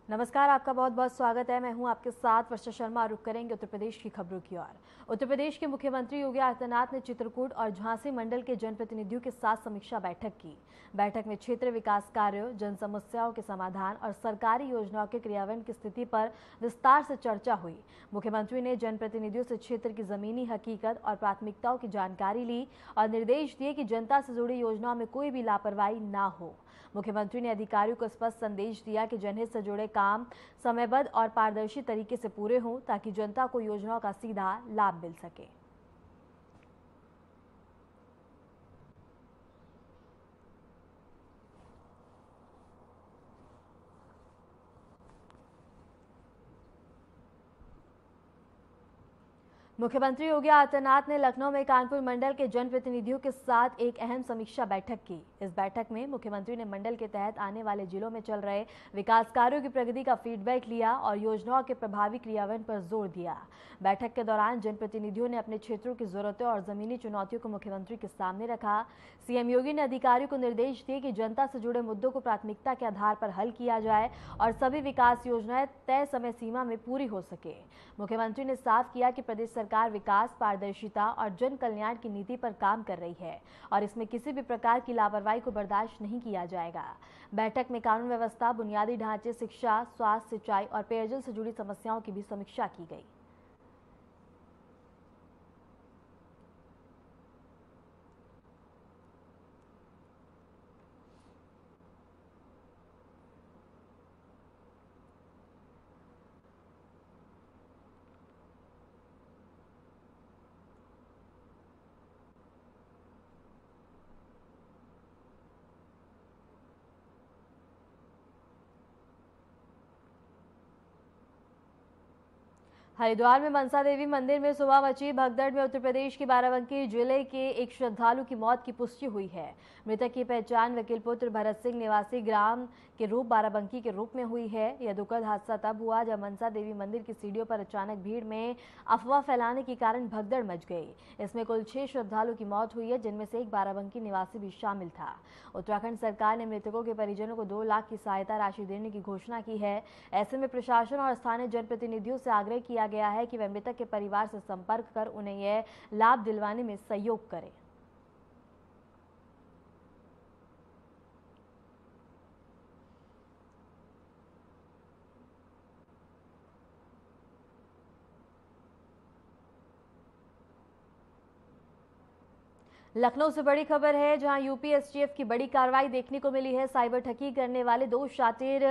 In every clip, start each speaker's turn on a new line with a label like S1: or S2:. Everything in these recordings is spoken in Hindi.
S1: नमस्कार, आपका बहुत बहुत स्वागत है। मैं हूं आपके साथ वर्षा शर्मा। रुक करेंगे उत्तर प्रदेश की खबरों की ओर। उत्तर प्रदेश के मुख्यमंत्री योगी आदित्यनाथ ने चित्रकूट और झांसी मंडल के जनप्रतिनिधियों के साथ समीक्षा बैठक की। बैठक में क्षेत्र विकास कार्यों, जन समस्याओं के समाधान और सरकारी योजनाओं के क्रियान्वयन की स्थिति पर विस्तार से चर्चा हुई। मुख्यमंत्री ने जनप्रतिनिधियों से क्षेत्र की जमीनी हकीकत और प्राथमिकताओं की जानकारी ली और निर्देश दिए कि जनता से जुड़ी योजनाओं में कोई भी लापरवाही न हो। मुख्यमंत्री ने अधिकारियों को स्पष्ट संदेश दिया कि जनहित से जुड़े काम समयबद्ध और पारदर्शी तरीके से पूरे हों ताकि जनता को योजनाओं का सीधा लाभ मिल सके। मुख्यमंत्री योगी आदित्यनाथ ने लखनऊ में कानपुर मंडल के जनप्रतिनिधियों के साथ एक अहम समीक्षा बैठक की। इस बैठक में मुख्यमंत्री ने मंडल के तहत आने वाले जिलों में चल रहे विकास कार्यों की प्रगति का फीडबैक लिया और योजनाओं के प्रभावी क्रियान्वयन पर जोर दिया। बैठक के दौरान जनप्रतिनिधियों ने अपने क्षेत्रों की जरूरतों और जमीनी चुनौतियों को मुख्यमंत्री के सामने रखा। सीएम योगी ने अधिकारियों को निर्देश दिए कि जनता से जुड़े मुद्दों को प्राथमिकता के आधार पर हल किया जाए और सभी विकास योजनाएं तय समय सीमा में पूरी हो सके। मुख्यमंत्री ने साफ किया कि प्रदेश सरकार विकास, पारदर्शिता और जन कल्याण की नीति पर काम कर रही है और इसमें किसी भी प्रकार की लापरवाही को बर्दाश्त नहीं किया जाएगा। बैठक में कानून व्यवस्था, बुनियादी ढांचे, शिक्षा, स्वास्थ्य, सिंचाई और पेयजल से जुड़ी समस्याओं की भी समीक्षा की गई। हरिद्वार में मनसा देवी मंदिर में सुबह मची भगदड़ में उत्तर प्रदेश के बाराबंकी जिले के एक श्रद्धालु की मौत की पुष्टि हुई है। मृतक की पहचान वकील पुत्र भरत सिंह निवासी ग्राम के रूप बाराबंकी के रूप में हुई है। यह दुखद हादसा तब हुआ जब मनसा देवी मंदिर की सीढ़ियों पर अचानक भीड़ में अफवाह फैलाने के कारण भगदड़ मच गई। इसमें कुल 6 श्रद्धालु की मौत हुई है, जिनमें से एक बाराबंकी निवासी भी शामिल था। उत्तराखंड सरकार ने मृतकों के परिजनों को 2 लाख की सहायता राशि देने की घोषणा की है। ऐसे में प्रशासन और स्थानीय जनप्रतिनिधियों से आग्रह किया गया है कि वे मृतक के परिवार से संपर्क कर उन्हें यह लाभ दिलवाने में सहयोग करें। लखनऊ से बड़ी खबर है, जहां यूपी एसटीएफ की बड़ी कार्रवाई देखने को मिली है। साइबर ठगी करने वाले 2 शातिर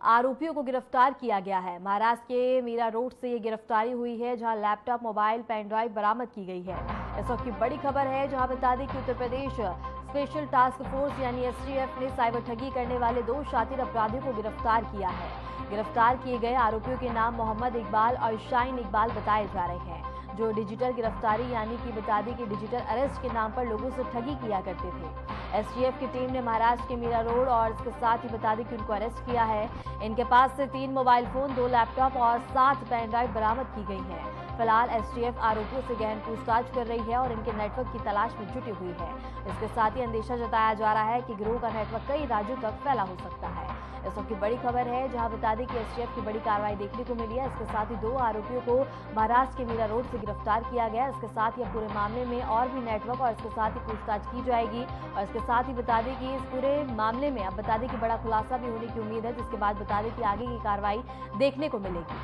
S1: आरोपियों को गिरफ्तार किया गया है। महाराष्ट्र के मीरा रोड से ये गिरफ्तारी हुई है, जहां लैपटॉप, मोबाइल, पेन ड्राइव बरामद की गई है। इस वक्त की बड़ी खबर है, जहां बता दें कि Uttar Pradesh special task force यानी एसटीएफ ने साइबर ठगी करने वाले 2 शातिर अपराधियों को गिरफ्तार किया है। गिरफ्तार किए गए आरोपियों के नाम मोहम्मद इकबाल और शाहीन इकबाल बताए जा रहे हैं, जो डिजिटल गिरफ्तारी यानी कि बता दें कि डिजिटल अरेस्ट के नाम पर लोगों से ठगी किया करते थे। एसटीएफ की टीम ने महाराष्ट्र के मीरा रोड और इसके साथ ही बता दें कि उनको अरेस्ट किया है। इनके पास से 3 मोबाइल फोन, 2 लैपटॉप और 7 पेन ड्राइव बरामद की गई है। फिलहाल एसटीएफ आरोपियों से गहन पूछताछ कर रही है और इनके नेटवर्क की तलाश में जुटी हुई है। इसके साथ ही अंदेशा जताया जा रहा है कि गिरोह का नेटवर्क कई राज्यों तक फैला हो सकता है। इस वक्त की बड़ी खबर है, जहां बता दें कि एसटीएफ की बड़ी कार्रवाई देखने को मिली है। इसके साथ ही 2 आरोपियों को महाराष्ट्र के मीरा रोड से गिरफ्तार किया गया। इसके साथ ही पूरे मामले में और भी नेटवर्क और इसके साथ ही पूछताछ की जाएगी और इसके साथ ही बता दें कि इस पूरे मामले में अब बता दें कि बड़ा खुलासा भी होने की उम्मीद है, जिसके बाद बता दें कि आगे की कार्रवाई देखने को मिलेगी।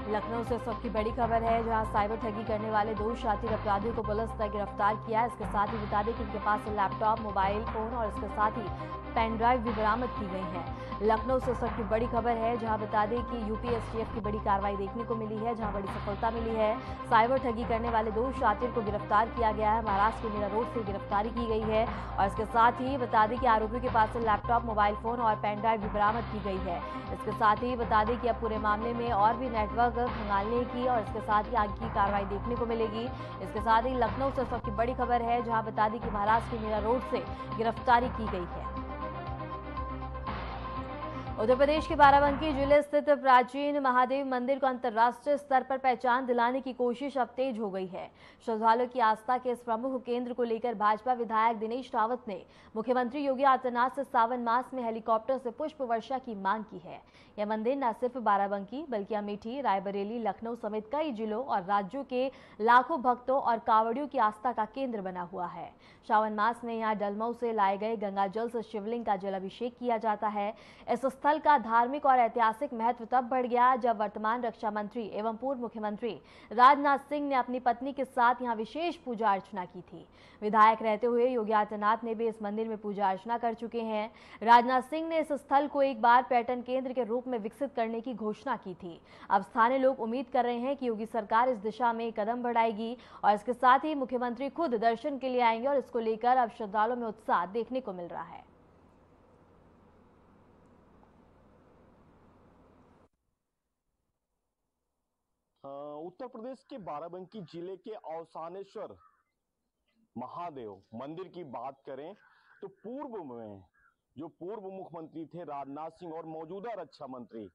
S1: लखनऊ से इस वक्त की बड़ी खबर है, जहां साइबर ठगी करने वाले 2 शातिर अपराधियों को पुलिस ने गिरफ्तार किया। इसके साथ ही बता दें कि इनके पास से लैपटॉप, मोबाइल फोन और इसके साथ ही पेन ड्राइव भी बरामद की गई है। लखनऊ से इस वक्त की बड़ी खबर है, जहां बता दें कि यूपी एसटीएफ की बड़ी कार्रवाई देखने को मिली है, जहां बड़ी सफलता मिली है। साइबर ठगी करने वाले 2 शातिर को गिरफ्तार किया गया है। महाराष्ट्र के मीरा रोड से गिरफ्तारी की गई है और इसके साथ ही बता दें कि आरोपियों के पास से लैपटॉप, मोबाइल फोन और पेन ड्राइव भी बरामद की गई है। इसके साथ ही बता दें कि अब पूरे मामले में और भी नेटवर्क खंगालने की और इसके साथ ही आगे की कार्रवाई देखने को मिलेगी। इसके साथ ही लखनऊ से इस वक्त की बड़ी खबर है, जहां बता दें कि महाराष्ट्र के मीरा रोड से गिरफ्तारी की गई है। उत्तर प्रदेश के बाराबंकी जिले स्थित प्राचीन महादेव मंदिर को अंतर्राष्ट्रीय स्तर पर पहचान दिलाने की कोशिश अब तेज हो गई है। श्रद्धालुओं की आस्था के इस प्रमुख केंद्र को लेकर भाजपा विधायक दिनेश रावत ने मुख्यमंत्री योगी आदित्यनाथ से सावन मास में हेलीकॉप्टर से पुष्प वर्षा की मांग की है। यह मंदिर न सिर्फ बाराबंकी बल्कि अमेठी, रायबरेली, लखनऊ समेत कई जिलों और राज्यों के लाखों भक्तों और कांवड़ियों की आस्था का केंद्र बना हुआ है। श्रावण मास में यहाँ डलमऊ से लाए गए गंगा जल से शिवलिंग का जलाभिषेक किया जाता है। इस स्थल का धार्मिक और ऐतिहासिक महत्व तब बढ़ गया जब वर्तमान रक्षा मंत्री एवं पूर्व मुख्यमंत्री राजनाथ सिंह ने अपनी पत्नी के साथ यहां विशेष पूजा अर्चना की थी। विधायक रहते हुए योगी आदित्यनाथ ने भी इस मंदिर में पूजा अर्चना कर चुके हैं। राजनाथ सिंह ने इस स्थल को एक बार पर्यटन केंद्र के रूप में विकसित करने की घोषणा की थी। अब स्थानीय लोग उम्मीद कर रहे हैं कि योगी सरकार इस दिशा में कदम बढ़ाएगी और इसके साथ ही मुख्यमंत्री खुद दर्शन के लिए आएंगे और इसको लेकर अब श्रद्धालुओं में उत्साह देखने को मिल रहा है।
S2: उत्तर प्रदेश के बाराबंकी जिले के औसानेश्वर महादेव मंदिर की बात करें तो पूर्व में जो पूर्व मुख्यमंत्री थे राजनाथ सिंह और मौजूदा रक्षा मंत्री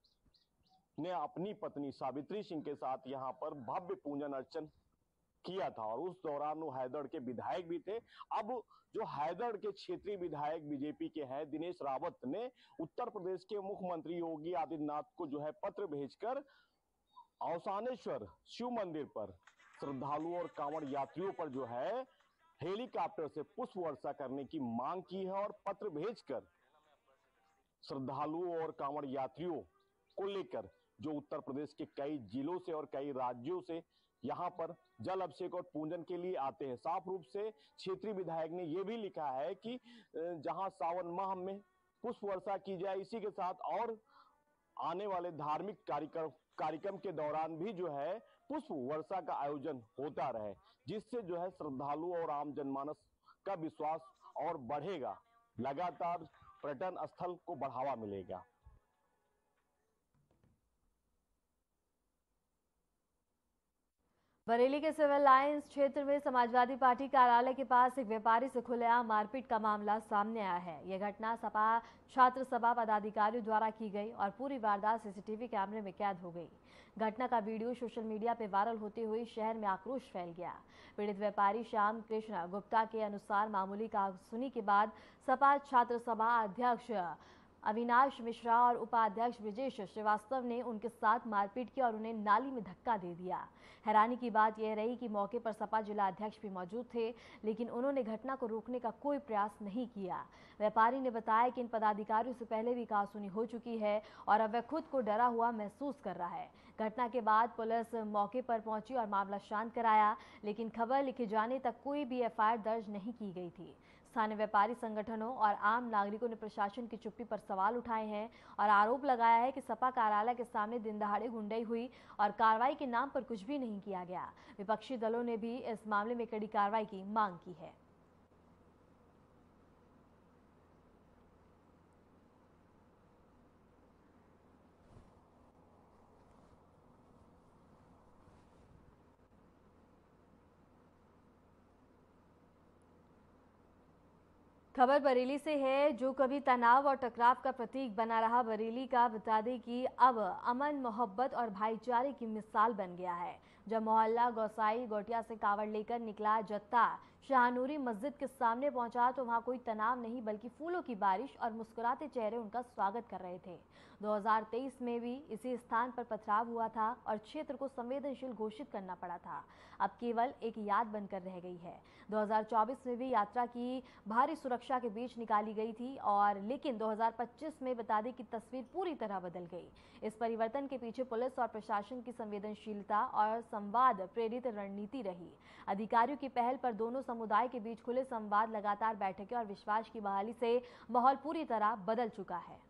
S2: ने अपनी पत्नी सावित्री सिंह के साथ यहां पर भव्य पूजन अर्चन किया था और उस दौरान वो हैदड़ के विधायक भी थे। अब जो हैदड़ के क्षेत्रीय विधायक बीजेपी के हैं दिनेश रावत ने उत्तर प्रदेश के मुख्यमंत्री योगी आदित्यनाथ को जो है पत्र भेजकर औसानेश्वर शिव मंदिर पर श्रद्धालुओं और कांवड़ यात्रियों पर जो है हेलीकॉप्टर से पुष्प वर्षा करने की मांग की है और पत्र भेजकर श्रद्धालुओं और कांवड़ यात्रियों को लेकर जो उत्तर प्रदेश के कई जिलों से और कई राज्यों से यहां पर जल अभिषेक और पूजन के लिए आते हैं। साफ रूप से क्षेत्रीय विधायक ने यह भी लिखा है कि जहां सावन माह में पुष्प वर्षा की जाए, इसी के साथ और आने वाले धार्मिक कार्यक्रम के दौरान भी जो है पुष्प वर्षा का आयोजन होता रहे, जिससे जो है श्रद्धालुओं और आम जनमानस का विश्वास और बढ़ेगा, लगातार पर्यटन स्थल को बढ़ावा मिलेगा।
S1: बरेली के सिविल लाइंस क्षेत्र में समाजवादी पार्टी कार्यालय के पास एक व्यापारी से खुलेआम मारपीट का मामला सामने आया है। यह घटना सपा छात्र सभा पदाधिकारियों द्वारा की गई और पूरी वारदात सीसीटीवी कैमरे में कैद हो गई। घटना का वीडियो सोशल मीडिया पर वायरल होते हुए शहर में आक्रोश फैल गया। पीड़ित व्यापारी श्याम कृष्ण गुप्ता के अनुसार मामूली कहासुनी के बाद सपा छात्र सभा अध्यक्ष अविनाश मिश्रा और उपाध्यक्ष ब्रिजेश श्रीवास्तव ने उनके साथ मारपीट की और उन्हें नाली में धक्का दे दिया। हैरानी की बात यह रही कि मौके पर सपा जिला अध्यक्ष भी मौजूद थे, लेकिन उन्होंने घटना को रोकने का कोई प्रयास नहीं किया। व्यापारी ने बताया कि इन पदाधिकारियों से पहले भी कहासुनी हो चुकी है और अब वह खुद को डरा हुआ महसूस कर रहा है। घटना के बाद पुलिस मौके पर पहुंची और मामला शांत कराया, लेकिन खबर लिखे जाने तक कोई भी एफआईआर दर्ज नहीं की गई थी। स्थानीय व्यापारी संगठनों और आम नागरिकों ने प्रशासन की चुप्पी पर सवाल उठाए हैं और आरोप लगाया है कि सपा कार्यालय के सामने दिन दहाड़े गुंडाई हुई और कार्रवाई के नाम पर कुछ भी नहीं किया गया। विपक्षी दलों ने भी इस मामले में कड़ी कार्रवाई की मांग की है। खबर बरेली से है, जो कभी तनाव और टकराव का प्रतीक बना रहा बरेली का बता दें कि अब अमन, मोहब्बत और भाईचारे की मिसाल बन गया है। जब मोहल्ला गौसाई गोटिया से कावड़ लेकर निकला जत्था शाहनूरी मस्जिद के सामने पहुंचा तो वहां कोई तनाव नहीं बल्कि फूलों की बारिश और मुस्कुराते चेहरे उनका स्वागत कर रहे थे। 2023 में भी इसी स्थान पर पथराव हुआ था और क्षेत्र को संवेदनशील घोषित करना पड़ा था। अब केवल एक याद बनकर रह गई है। 2024 में भी यात्रा की भारी सुरक्षा के बीच निकाली गई थी और लेकिन 2025 में बता दें कि तस्वीर पूरी तरह बदल गई। इस परिवर्तन के पीछे पुलिस और प्रशासन की संवेदनशीलता और संवाद प्रेरित रणनीति रही। अधिकारियों की पहल पर दोनों समुदाय के बीच खुले संवाद, लगातार बैठकें और विश्वास की बहाली से माहौल पूरी तरह बदल चुका है।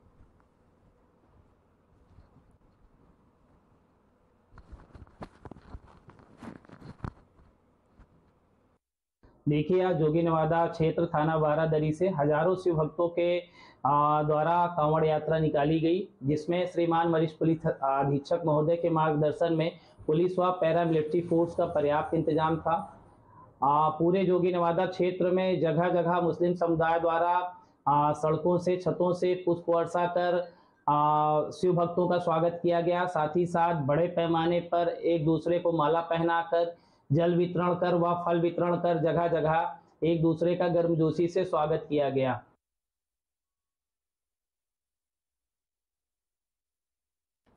S3: देखिए, आज जोगी नवादा क्षेत्र थाना बारादरी से हजारों शिव भक्तों के द्वारा कांवड़ यात्रा निकाली गई, जिसमें श्रीमान वरिष्ठ पुलिस अधीक्षक महोदय के मार्गदर्शन में पुलिस व पैरामिलिट्री फोर्स का पर्याप्त इंतजाम था। पूरे जोगी नवादा क्षेत्र में जगह जगह मुस्लिम समुदाय द्वारा सड़कों से, छतों से पुष्प वर्षा कर शिव भक्तों का स्वागत किया गया। साथ ही साथ बड़े पैमाने पर एक दूसरे को माला पहनाकर, जल वितरण कर व फल वितरण कर जगह जगह एक दूसरे का गर्मजोशी से स्वागत किया गया।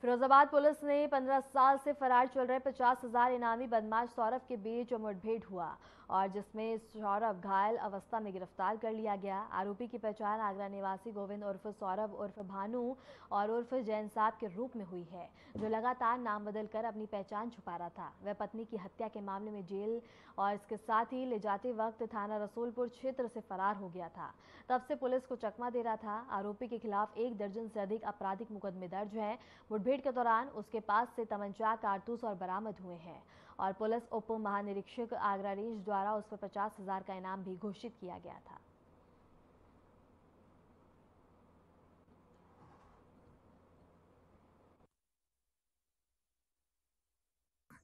S1: फिरोजाबाद पुलिस ने 15 साल से फरार चल रहे 50,000 इनामी बदमाश सौरभ के बीच मुठभेड़ हुआ और जिसमें सौरभ घायल अवस्था में गिरफ्तार कर लिया गया। आरोपी की पहचान आगरा निवासी गोविंद उर्फ सौरभ उर्फ भानु और उर्फ जैन साहब के रूप में हुई है, जो लगातार नाम बदलकर अपनी पहचान छुपा रहा था। वह पत्नी की हत्या के मामले में जेल और इसके साथ ही ले जाते वक्त थाना रसूलपुर क्षेत्र से फरार हो गया था। तब से पुलिस को चकमा दे रहा था। आरोपी के खिलाफ 1 दर्जन से अधिक आपराधिक मुकदमे दर्ज हैं। मुठभेड़ के दौरान उसके पास से तमंचा, कारतूस और बरामद हुए हैं और पुलिस उप महानिरीक्षक आगरा रेंज द्वारा उस पर 50,000 का इनाम भी घोषित किया गया था।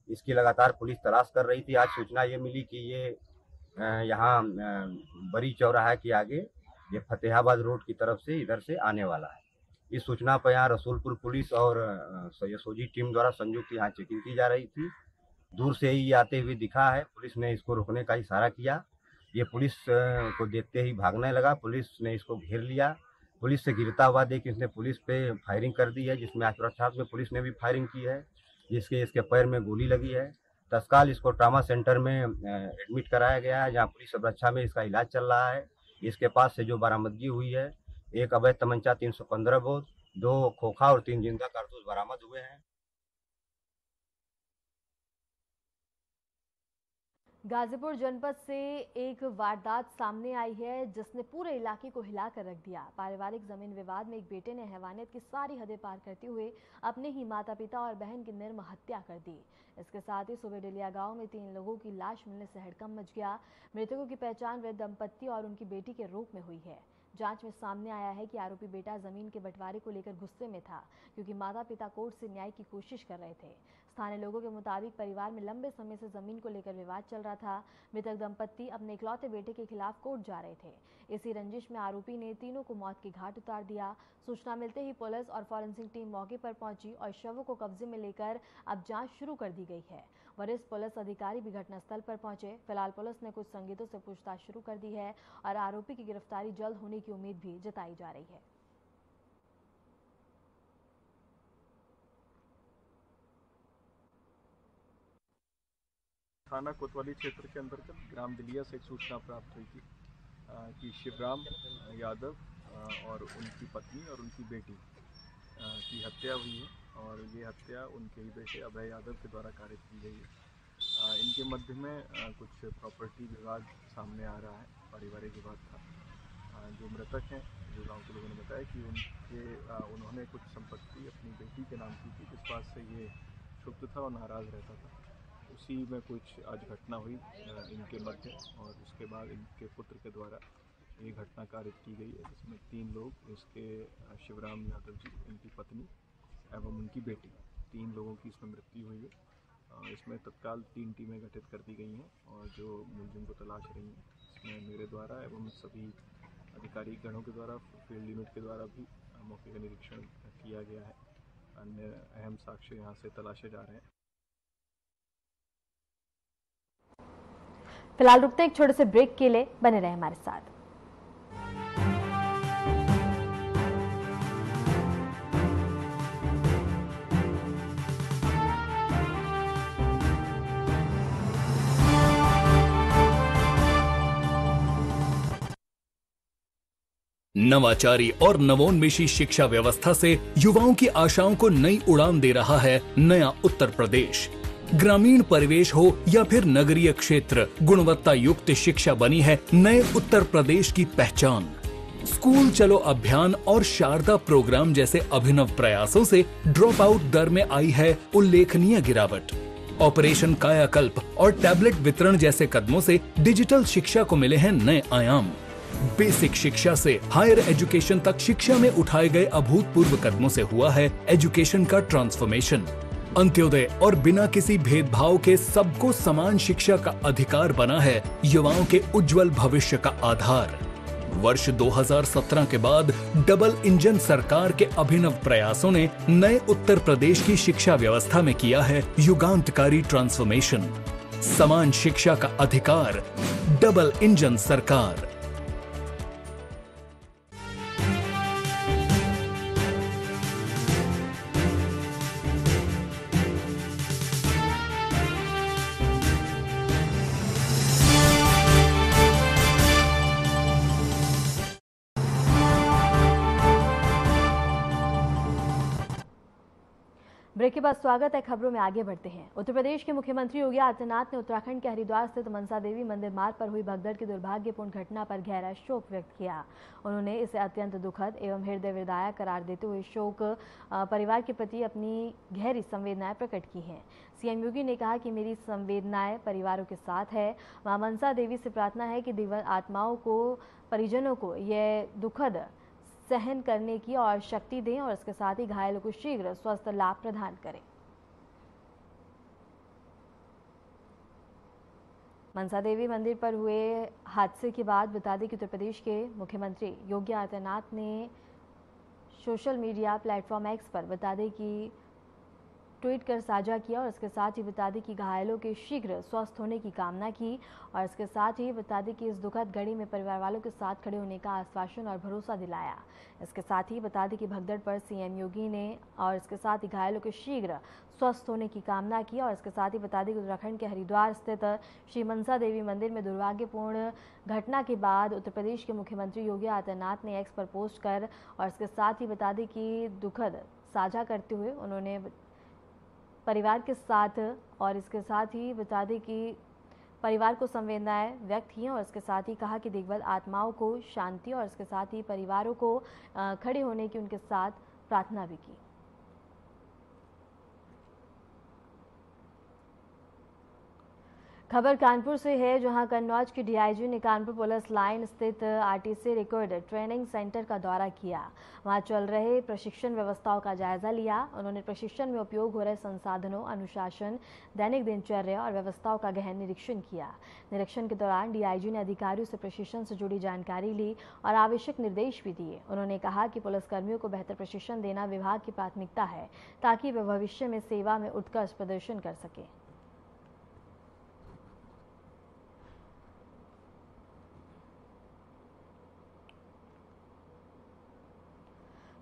S4: इसकी लगातार पुलिस तलाश कर रही थी। आज सूचना ये मिली कि ये यहाँ बड़ी चौराहे के आगे ये फतेहाबाद रोड की तरफ से इधर से आने वाला है। इस सूचना पर यहाँ रसूलपुर पुलिस और एसओजी टीम द्वारा संयुक्त यहाँ चेकिंग की जा रही थी। दूर से ही आते हुए दिखा है। पुलिस ने इसको रोकने का इशारा किया। ये पुलिस को देखते ही भागने लगा। पुलिस ने इसको घेर लिया। पुलिस से गिरता हुआ देख इसने पुलिस पे फायरिंग कर दी है, जिसमें आत्मरक्षा में पुलिस ने भी फायरिंग की है, जिसके इसके पैर में गोली लगी है। तत्काल इसको ट्रामा सेंटर में एडमिट कराया गया है, जहाँ पुलिस सुरक्षा में इसका इलाज चल रहा है। इसके पास से जो बरामदगी हुई है, 1 अवैध तमंचा 315 बोर, 2 खोखा और 3 जिंदा कारतूस बरामद हुए हैं।
S1: गाजीपुर जनपद से एक वारदात सामने आई है जिसने पूरे इलाके को हिलाकर रख दिया। पारिवारिक जमीन विवाद में एक बेटे ने हैवानियत की सारी हदें पार करते हुए अपने ही माता पिता और बहन की निर्मम हत्या कर दी। इसके साथ ही सुबह डलिया गांव में 3 लोगों की लाश मिलने से हड़कंप मच गया। मृतकों की पहचान वृद्ध दंपत्ति और उनकी बेटी के रूप में हुई है। जांच में सामने आया है कि आरोपी बेटा जमीन के बंटवारे को लेकर गुस्से में था, क्योंकि माता पिता कोर्ट से न्याय की कोशिश कर रहे थे। स्थानीय लोगों के मुताबिक परिवार में लंबे समय से जमीन को लेकर विवाद चल रहा था। मृतक दंपत्ति अपने इकलौते बेटे के खिलाफ कोर्ट जा रहे थे। इसी रंजिश में आरोपी ने तीनों को मौत के घाट उतार दिया। सूचना मिलते ही पुलिस और फॉरेंसिक टीम मौके पर पहुंची और शवों को कब्जे में लेकर अब जांच शुरू कर दी गई है। वरिष्ठ पुलिस अधिकारी भी घटनास्थल पर पहुंचे। फिलहाल पुलिस ने कुछ संदिग्धों से पूछताछ शुरू कर दी है और आरोपी की गिरफ्तारी जल्द होने की उम्मीद भी जताई जा रही है।
S5: थाना कोतवाली क्षेत्र के अंतर्गत ग्राम दिलिया से एक सूचना प्राप्त हुई थी कि शिवराम यादव और उनकी पत्नी और उनकी बेटी की हत्या हुई है और ये हत्या उनके ही बेटे अभय यादव के द्वारा कारित की गई है। इनके मध्य में कुछ प्रॉपर्टी विवाद सामने आ रहा है, पारिवारिक विवाद था। जो मृतक हैं, जो गांव के लोगों ने बताया कि उन्होंने कुछ संपत्ति अपनी बेटी के नाम की थी, जिस बात से ये क्षुब्ध था और नाराज़ रहता था। उसी में कुछ आज घटना हुई इनके मध्य और उसके बाद इनके पुत्र के द्वारा ये घटना कारित की गई है, जिसमें 3 लोग, इसके शिवराम यादव जी, इनकी पत्नी एवं उनकी बेटी, 3 लोगों की इसमें मृत्यु हुई है। इसमें तत्काल 3 टीमें गठित कर दी गई हैं और जो मुलजिम को तलाश रही हैं। इसमें मेरे द्वारा एवं सभी अधिकारी गणों के द्वारा, फील्ड यूनिट के द्वारा भी मौके का निरीक्षण किया गया है। अन्य अहम साक्ष्य यहाँ से तलाशे जा रहे हैं।
S1: फिलहाल रुकते हैं एक छोटे से ब्रेक के लिए, बने रहे हमारे साथ।
S6: नवाचारी और नवोन्मेषी शिक्षा व्यवस्था से युवाओं की आशाओं को नई उड़ान दे रहा है नया उत्तर प्रदेश। ग्रामीण परिवेश हो या फिर नगरीय क्षेत्र, गुणवत्ता युक्त शिक्षा बनी है नए उत्तर प्रदेश की पहचान। स्कूल चलो अभियान और शारदा प्रोग्राम जैसे अभिनव प्रयासों से ड्रॉप आउट दर में आई है उल्लेखनीय गिरावट। ऑपरेशन कायाकल्प और टैबलेट वितरण जैसे कदमों से डिजिटल शिक्षा को मिले हैं नए आयाम। बेसिक शिक्षा से हायर एजुकेशन तक शिक्षा में उठाए गए अभूतपूर्व कदमों से हुआ है एजुकेशन का ट्रांसफॉर्मेशन। अंत्योदय और बिना किसी भेदभाव के सबको समान शिक्षा का अधिकार बना है युवाओं के उज्जवल भविष्य का आधार। वर्ष 2017 के बाद डबल इंजन सरकार के अभिनव प्रयासों ने नए उत्तर प्रदेश की शिक्षा व्यवस्था में किया है युगांतकारी ट्रांसफॉर्मेशन। समान शिक्षा का अधिकार, डबल इंजन सरकार।
S1: ब्रेक के बाद स्वागत है। खबरों में आगे बढ़ते हैं। उत्तर प्रदेश के मुख्यमंत्री योगी आदित्यनाथ ने उत्तराखंड के हरिद्वार स्थित मनसा देवी मंदिर मार्ग पर हुई भगदड़ की दुर्भाग्यपूर्ण घटना पर गहरा शोक व्यक्त किया। उन्होंने इसे अत्यंत दुखद एवं हृदय विदारक करार देते हुए शोक परिवार के प्रति अपनी गहरी संवेदनाएं प्रकट की हैं। सीएम योगी ने कहा कि मेरी संवेदनाएं परिवारों के साथ है। मां मनसा देवी से प्रार्थना है कि दिव्य आत्माओं को, परिजनों को यह दुखद सहन करने की और शक्ति दें और इसके साथ ही घायलों को शीघ्र स्वस्थ लाभ प्रदान करें। मनसा देवी मंदिर पर हुए हादसे के बाद बता दें कि उत्तर प्रदेश के मुख्यमंत्री योगी आदित्यनाथ ने सोशल मीडिया प्लेटफॉर्म एक्स पर बता दें कि ट्वीट कर साझा किया और इसके साथ ही बता दें कि घायलों के शीघ्र स्वस्थ होने की कामना की और इसके साथ ही बता दें कि इस दुखद घड़ी में परिवार वालों के साथ खड़े होने का आश्वासन और भरोसा दिलाया। इसके साथ ही बता दें कि भगदड़ पर सीएम योगी ने और इसके साथ ही घायलों के शीघ्र स्वस्थ होने की कामना की और इसके साथ ही बता दें कि उत्तराखंड के हरिद्वार स्थित श्री मनसा देवी मंदिर में दुर्भाग्यपूर्ण घटना के बाद उत्तर प्रदेश के मुख्यमंत्री योगी आदित्यनाथ ने एक्स पर पोस्ट कर और इसके साथ ही बता दें कि दुखद साझा करते हुए उन्होंने परिवार के साथ और इसके साथ ही बता दें कि परिवार को संवेदनाएं व्यक्त की और इसके साथ ही कहा कि दिग्गज आत्माओं को शांति और इसके साथ ही परिवारों को खड़े होने की उनके साथ प्रार्थना भी की। खबर कानपुर से है, जहां कन्नौज के डीआईजी ने कानपुर पुलिस लाइन स्थित आरटीसी रिकॉर्ड ट्रेनिंग सेंटर का दौरा किया। वहां चल रहे प्रशिक्षण व्यवस्थाओं का जायजा लिया। उन्होंने प्रशिक्षण में उपयोग हो रहे संसाधनों, अनुशासन, दैनिक दिनचर्या और व्यवस्थाओं का गहन निरीक्षण किया। निरीक्षण के दौरान डीआईजी ने अधिकारियों से प्रशिक्षण से जुड़ी जानकारी ली और आवश्यक निर्देश भी दिए। उन्होंने कहा कि पुलिसकर्मियों को बेहतर प्रशिक्षण देना विभाग की प्राथमिकता है ताकि वे भविष्य में सेवा में उत्कृष्ट प्रदर्शन कर सके।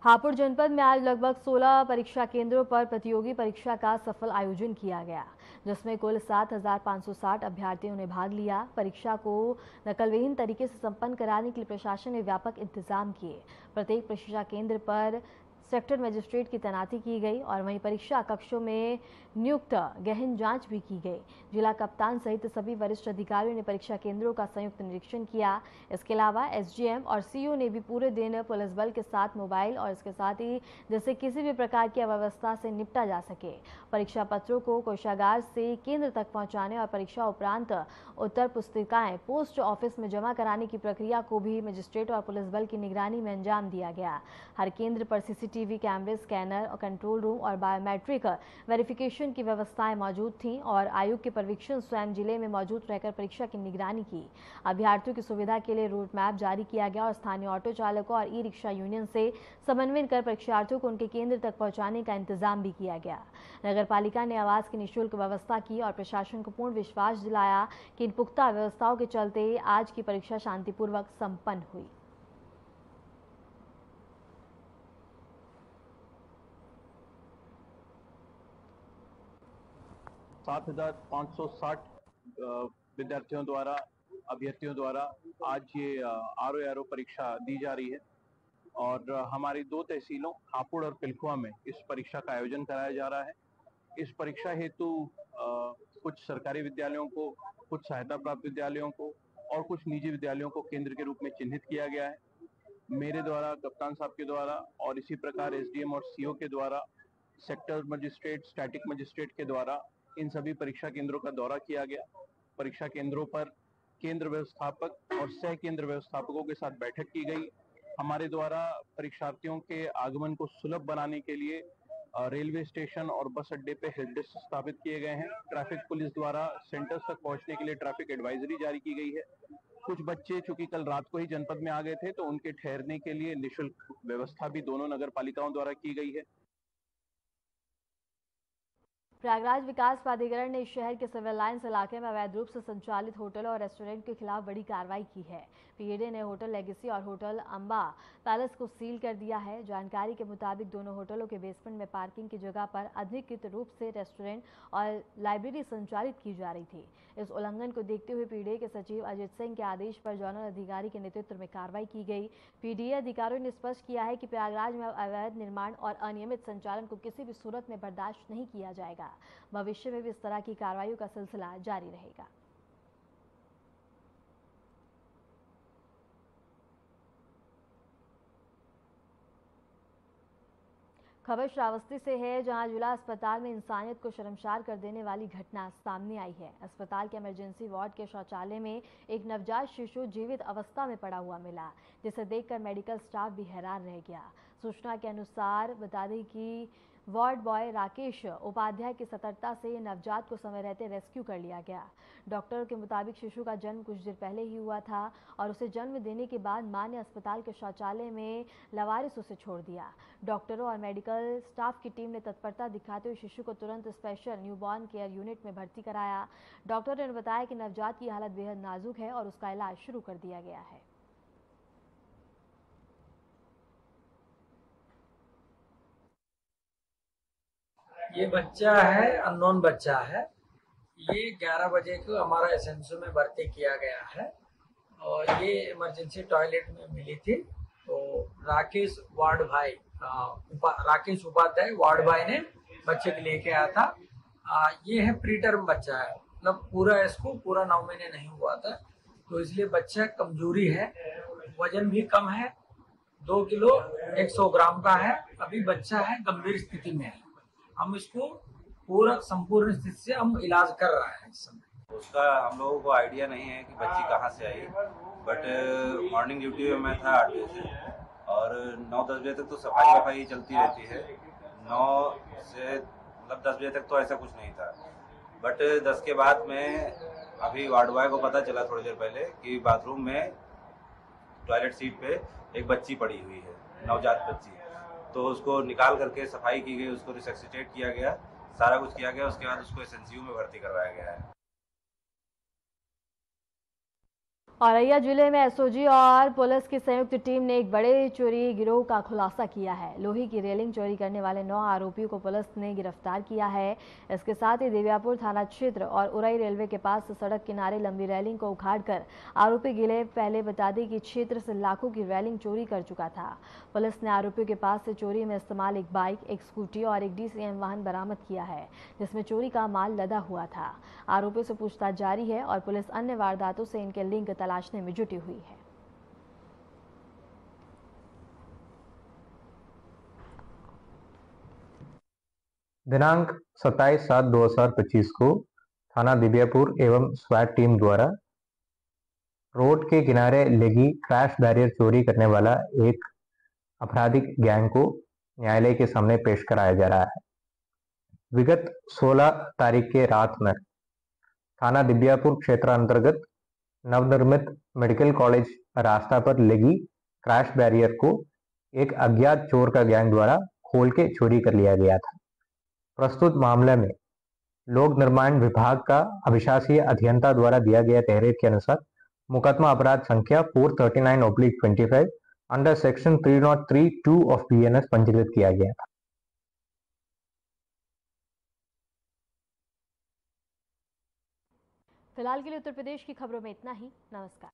S1: हापुड़ जनपद में आज लगभग 16 परीक्षा केंद्रों पर प्रतियोगी परीक्षा का सफल आयोजन किया गया, जिसमें कुल 7,560 अभ्यर्थियों ने भाग लिया। परीक्षा को नकलविहीन तरीके से संपन्न कराने के लिए प्रशासन ने व्यापक इंतजाम किए। प्रत्येक परीक्षा केंद्र पर सेक्टर मजिस्ट्रेट की तैनाती की गई और वहीं परीक्षा कक्षों में नियुक्त गहन जांच भी की गई। जिला कप्तान सहित सभी वरिष्ठ अधिकारियों ने परीक्षा केंद्रों का संयुक्त निरीक्षण किया। इसके अलावा एसडीएम और सीओ ने भी पूरे दिन पुलिस बल के साथ मोबाइल और इसके साथ ही जिससे किसी भी प्रकार की अव्यवस्था से निपटा जा सके। परीक्षा पत्रों को कोषागार से केंद्र तक पहुंचाने और परीक्षा उपरांत उत्तर पुस्तिकाएं पोस्ट ऑफिस में जमा कराने की प्रक्रिया को भी मजिस्ट्रेट और पुलिस बल की निगरानी में अंजाम दिया गया। हर केंद्र पर सीसीटीवी कैमरे, स्कैनर और कंट्रोल रूम और बायोमेट्रिक वेरिफिकेशन की व्यवस्थाएं मौजूद थीं और आयोग के पर्यवेक्षण स्वयं जिले में मौजूद रहकर परीक्षा की निगरानी की। अभ्यर्थियों की सुविधा के लिए रूट मैप जारी किया गया और स्थानीय ऑटो चालकों और ई रिक्शा यूनियन से समन्वय कर परीक्षार्थियों को उनके केंद्र तक पहुंचाने का इंतजाम भी किया गया। नगर पालिका ने आवास की निःशुल्क व्यवस्था की और प्रशासन को पूर्ण विश्वास दिलाया कि इन पुख्ता व्यवस्थाओं के चलते आज की परीक्षा शांतिपूर्वक संपन्न हुई।
S5: 7,560 विद्यार्थियों द्वारा, अभ्यर्थियों द्वारा आज ये आरओ परीक्षा दी जा रही है और हमारी 2 तहसीलों हापुड़ और पिलखुआ में इस परीक्षा का आयोजन कराया जा रहा है। इस परीक्षा हेतु कुछ सरकारी विद्यालयों को, कुछ सहायता प्राप्त विद्यालयों को और कुछ निजी विद्यालयों को केंद्र के रूप में चिन्हित किया गया है। मेरे द्वारा, कप्तान साहब के द्वारा और इसी प्रकार एसडीएम और सीओ के द्वारा, सेक्टर मजिस्ट्रेट, स्टैटिक मजिस्ट्रेट के द्वारा इन सभी परीक्षा केंद्रों का दौरा किया गया। परीक्षा केंद्रों पर केंद्र व्यवस्थापक और सह केंद्र व्यवस्थापकों के साथ बैठक की गई। हमारे द्वारा परीक्षार्थियों के आगमन को सुलभ बनाने के लिए रेलवे स्टेशन और बस अड्डे पे हेल्प डेस्क स्थापित किए गए हैं। ट्रैफिक पुलिस द्वारा सेंटर्स तक पहुंचने के लिए ट्रैफिक एडवाइजरी जारी की गई है।
S7: कुछ बच्चे चूंकि कल रात को ही जनपद में आ गए थे तो उनके ठहरने के लिए निःशुल्क व्यवस्था भी दोनों नगर पालिकाओं द्वारा की गई है।
S1: प्रयागराज विकास प्राधिकरण ने शहर के सिविल लाइन्स इलाके में अवैध रूप से संचालित होटल और रेस्टोरेंट के खिलाफ बड़ी कार्रवाई की है। पीएडी ने होटल लेगेसी और होटल अंबा पैलेस को सील कर दिया है। जानकारी के मुताबिक दोनों होटलों के बेसमेंट में पार्किंग की जगह पर अधिकृत रूप से रेस्टोरेंट और लाइब्रेरी संचालित की जा रही थी। इस उल्लंघन को देखते हुए पीडीए के सचिव अजित सिंह के आदेश पर जोनल अधिकारी के नेतृत्व में कार्रवाई की गई। पीडीए अधिकारियों ने स्पष्ट किया है कि प्रयागराज में अवैध निर्माण और अनियमित संचालन को किसी भी सूरत में बर्दाश्त नहीं किया जाएगा। भविष्य में भी इस तरह की कार्रवाइयों का सिलसिला जारी रहेगा। खबर श्रावस्ती से है, जहां जिला अस्पताल में इंसानियत को शर्मसार कर देने वाली घटना सामने आई है। अस्पताल के इमरजेंसी वार्ड के शौचालय में एक नवजात शिशु जीवित अवस्था में पड़ा हुआ मिला, जिसे देखकर मेडिकल स्टाफ भी हैरान रह गया। सूचना के अनुसार बता दें कि वार्ड बॉय राकेश उपाध्याय की सतर्कता से नवजात को समय रहते रेस्क्यू कर लिया गया। डॉक्टरों के मुताबिक शिशु का जन्म कुछ देर पहले ही हुआ था और उसे जन्म देने के बाद मां ने अस्पताल के शौचालय में लवारिस उसे छोड़ दिया। डॉक्टरों और मेडिकल स्टाफ की टीम ने तत्परता दिखाते हुए शिशु को तुरंत स्पेशल न्यूबॉर्न केयर यूनिट में भर्ती कराया। डॉक्टरों ने बताया कि नवजात की हालत बेहद नाजुक है और उसका इलाज शुरू कर दिया गया है।
S8: ये बच्चा है, अननोन बच्चा है। ये 11 बजे को हमारा एसएनसू में भर्ती किया गया है और ये इमरजेंसी टॉयलेट में मिली थी। तो राकेश उपाध्याय वार्ड भाई ने बच्चे को लेके आया था। ये है प्री टर्म बच्चा है, मतलब पूरा 9 महीने नहीं हुआ था, तो इसलिए बच्चा कमजोरी है, वजन भी कम है, 2 किलो 100 ग्राम का है। अभी बच्चा है गंभीर स्थिति में है। हम इसको संपूर्ण स्थिति से हम इलाज कर रहे हैं इस समय।
S9: उसका हम लोगों को आइडिया नहीं है कि बच्ची कहाँ से आई, बट मॉर्निंग ड्यूटी में मैं था 8 बजे से और 9-10 बजे तक तो सफाई चलती रहती है। 9 से मतलब 10 बजे तक तो ऐसा कुछ नहीं था, बट 10 के बाद में अभी वार्ड बॉय को पता चला थोड़ी देर पहले कि बाथरूम में टॉयलेट सीट पे एक बच्ची पड़ी हुई है, नवजात बच्ची। तो उसको निकाल करके सफाई की गई, उसको रिसक्सिटेट किया गया, सारा कुछ किया गया। उसके बाद उसको एसएनसीयू में भर्ती करवाया गया है।
S1: औरैया जिले में एसओजी और पुलिस की संयुक्त टीम ने एक बड़े चोरी गिरोह का खुलासा किया है। लोहे की रेलिंग चोरी करने वाले 9 आरोपियों को पुलिस ने गिरफ्तार किया है। इसके साथ ही देवियापुर थाना क्षेत्र और उरई रेलवे के पास सड़क किनारे लंबी रेलिंग को उखाड़कर आरोपी गिले पहले बता दें कि क्षेत्र से लाखों की रेलिंग चोरी कर चुका था। पुलिस ने आरोपियों के पास से चोरी में इस्तेमाल एक बाइक, एक स्कूटी और एक डीसीएम वाहन बरामद किया है, जिसमें चोरी का माल लदा हुआ था। आरोपियों से पूछताछ जारी है और पुलिस अन्य वारदातों से इनके लिंक तलाशने में जुटी हुई है।
S10: दिनांक 27/7/2025 को थाना दिव्यापुर एवं स्वैट टीम द्वारा रोड के किनारे लगी क्रैश बैरियर चोरी करने वाला एक आपराधिक गैंग को न्यायालय के सामने पेश कराया जा रहा है। विगत 16 तारीख के रात में थाना दिव्यापुर क्षेत्र अंतर्गत नवनिर्मित मेडिकल कॉलेज रास्ता पर लगी क्रैश बैरियर को एक अज्ञात चोर का गैंग द्वारा खोल के चोरी कर लिया गया था। प्रस्तुत मामले में लोक निर्माण विभाग का अभिशासीय अभियंता द्वारा दिया गया तहरीर के अनुसार मुकदमा अपराध संख्या 439/25 अंडर सेक्शन 303(2) ऑफ बीएनएस पंजीकृत किया गया था।
S1: फिलहाल के लिए उत्तर प्रदेश की खबरों में इतना ही। नमस्कार।